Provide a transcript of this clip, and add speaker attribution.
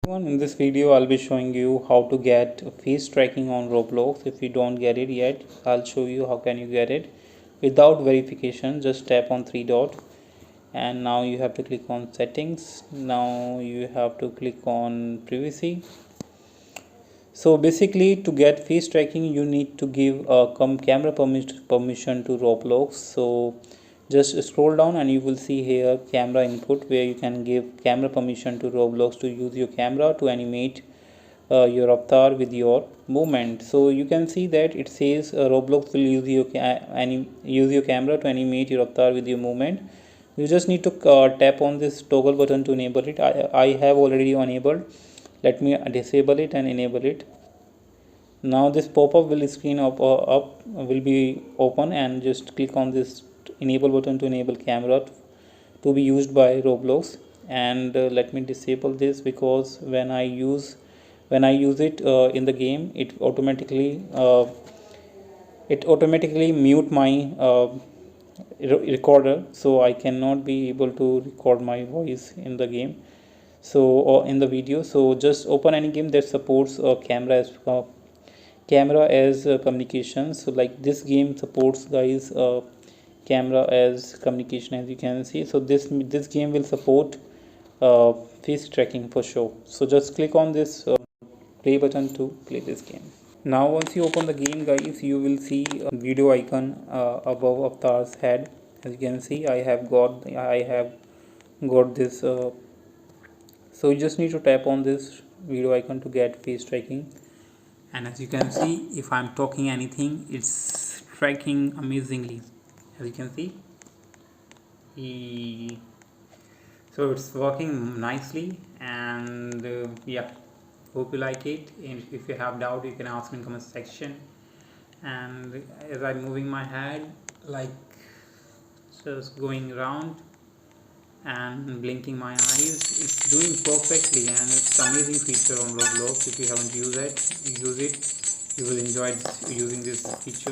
Speaker 1: In this video I'll be showing you how to get face tracking on Roblox. If you don't get it yet, I'll show you how can you get it without verification. Just tap on three dot and now you have to click on settings. Now you have to click on privacy. So basically, to get face tracking you need to give a camera permission to Roblox. So just scroll down and you will see here camera input, where you can give camera permission to Roblox to use your camera to animate your avatar with your movement. So you can see that it says Roblox will use your camera to animate your avatar with your movement. You just need to tap on this toggle button to enable it. I have already enabled. Let me disable it and enable it. Now this pop-up will be open, and just click on this enable button to enable camera to be used by Roblox. And let me disable this, because when I use it in the game, it automatically mute my recorder, so I cannot be able to record my voice in the game, so or in the video. So just open any game that supports camera as communication. So like this game supports, guys, camera as communication, as you can see. So this game will support face tracking for sure. So just click on this play button to play this game. Now once you open the game, guys, you will see a video icon above avatar's head. As you can see, I have got this so you just need to tap on this video icon to get face tracking. And as you can see, if I'm talking anything, it's tracking amazingly, as you can see. So it's working nicely. And yeah, hope you like it. And if you have doubt, you can ask me in comment section. And as I'm moving my head, like just going around and blinking my eyes, it's doing perfectly, and it's amazing feature on Roblox. If you haven't used it, use it. You will enjoy using this feature.